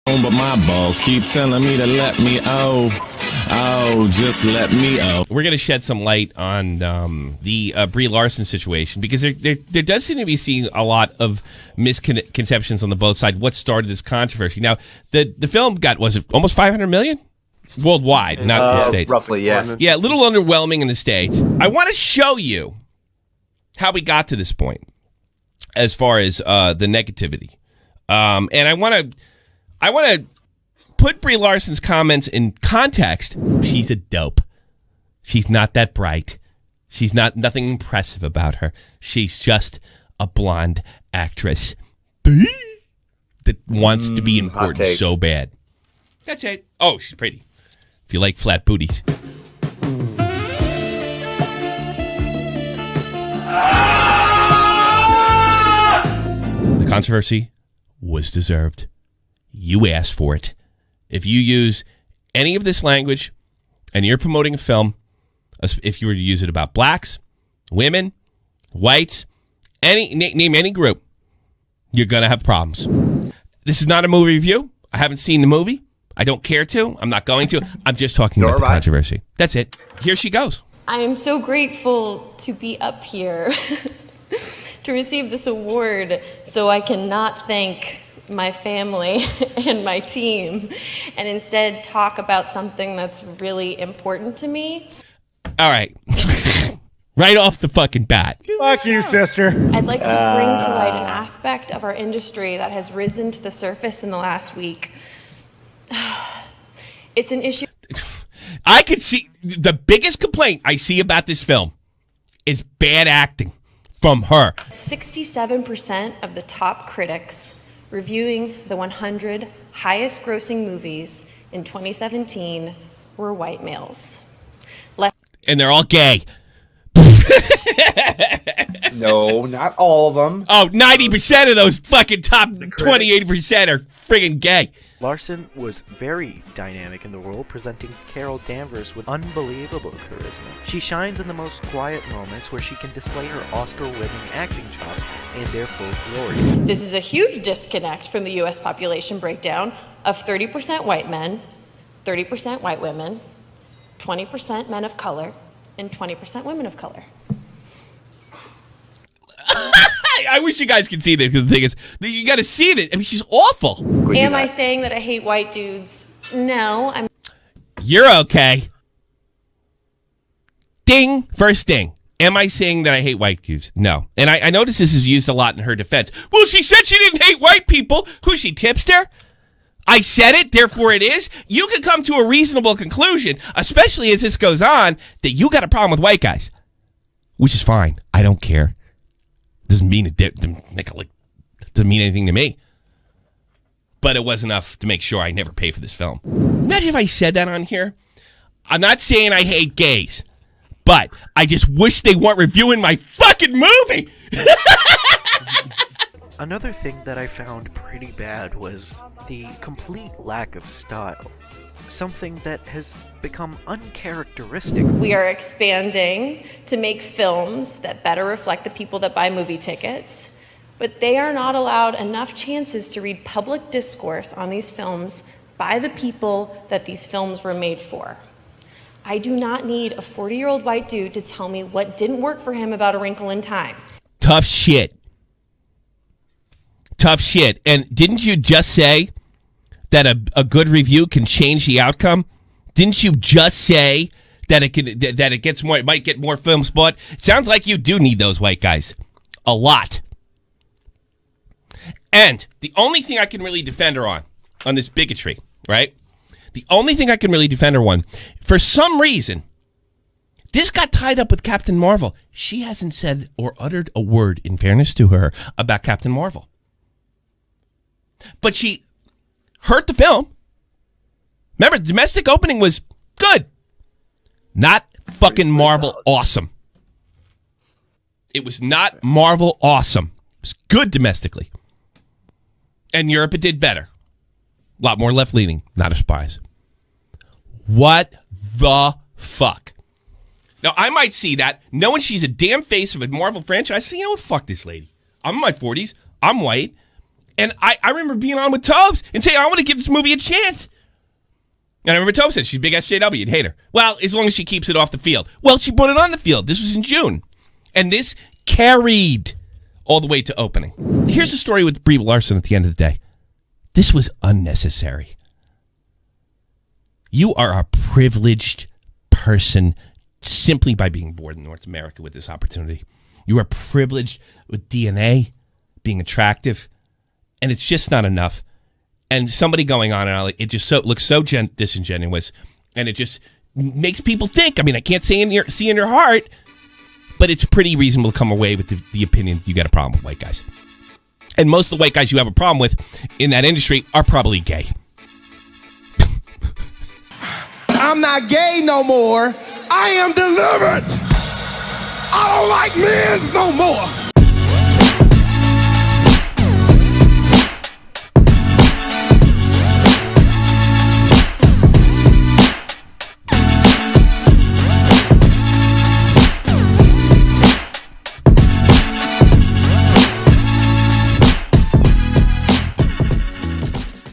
But my balls keep telling me to let me just let me We're going to shed some light on the Brie Larson situation because there does seem to be seeing a lot of misconceptions on the both sides. What started this controversy? Now, the film got, was it almost 500 million? Worldwide, not in the States. Roughly, yeah. Yeah, a little underwhelming in the States. I want to show you how we got to this point as far as the negativity. And I want to put Brie Larson's comments in context. She's a dope. She's not that bright. She's nothing impressive about her. She's just a blonde actress that wants to be important so bad. That's it. Oh, she's pretty. If you like flat booties. The controversy was deserved. You asked for it. If you use any of this language and you're promoting a film, if you were to use it about blacks, women, whites, name any group, you're going to have problems. This is not a movie review. I haven't seen the movie. I don't care to. I'm not going to. I'm just talking about the controversy. That's it. Here she goes. I am so grateful to be up here to receive this award so I cannot thank my family and my team and instead talk about something that's really important to me. All right. Right off the fucking bat. Fuck you, sister. I'd like to bring to light an aspect of our industry that has risen to the surface in the last week. It's an issue. I could see the biggest complaint I see about this film is bad acting from her. 67% of the top critics reviewing the 100 highest grossing movies in 2017 were white males. And they're all gay. No, not all of them. Oh, 90% of those fucking top 28% are friggin' gay. Larson was very dynamic in the role, presenting Carol Danvers with unbelievable charisma. She shines in the most quiet moments where she can display her Oscar-winning acting chops in their full glory. This is a huge disconnect from the U.S. population breakdown of 30% white men, 30% white women, 20% men of color, and 20% women of color. I wish you guys could see this, because the thing is, you got to see that. I mean, she's awful. Am I saying that I hate white dudes? No, I'm. You're okay. Ding. First ding. Am I saying that I hate white dudes? No. And I notice this is used a lot in her defense. Well, she said she didn't hate white people. Who's she, tipster? I said it, therefore it is. You can come to a reasonable conclusion, especially as this goes on, that you got a problem with white guys. Which is fine. I don't care. Doesn't mean doesn't mean anything to me. But it was enough to make sure I never pay for this film. Imagine if I said that on here. I'm not saying I hate gays, but I just wish they weren't reviewing my fucking movie. Another thing that I found pretty bad was the complete lack of style. Something that has become uncharacteristic. We are expanding to make films that better reflect the people that buy movie tickets, but they are not allowed enough chances to read public discourse on these films by the people that these films were made for. I do not need a 40-year-old white dude to tell me what didn't work for him about A Wrinkle in Time. Tough shit. Tough shit. And didn't you just say that a good review can change the outcome? Didn't you just say that it might get more films bought? It sounds like you do need those white guys. A lot. And the only thing I can really defend her on this bigotry, right? The only thing I can really defend her on, for some reason, this got tied up with Captain Marvel. She hasn't said or uttered a word, in fairness to her, about Captain Marvel. But she hurt the film. Remember, the domestic opening was good. Not fucking Marvel awesome. It was not Marvel awesome. It was good domestically. And Europe, it did better. A lot more left-leaning, not a surprise. What the fuck? Now, I might see that, knowing she's a damn face of a Marvel franchise, say, you know what, fuck this lady. I'm in my 40s. I'm white. And I remember being on with Tobes and saying, I want to give this movie a chance. And I remember Tobes said, she's big SJW, you'd hate her. Well, as long as she keeps it off the field. Well, she put it on the field. This was in June. And this carried all the way to opening. Here's the story with Brie Larson at the end of the day. This was unnecessary. You are a privileged person simply by being born in North America with this opportunity. You are privileged with DNA, being attractive, and it's just not enough. And somebody going on and on, it just looks so disingenuous, and it just makes people think. I mean, I can't see in your heart, but it's pretty reasonable to come away with the opinion that you got a problem with white guys. And most of the white guys you have a problem with in that industry are probably gay. I'm not gay no more. I am delivered. I don't like men no more.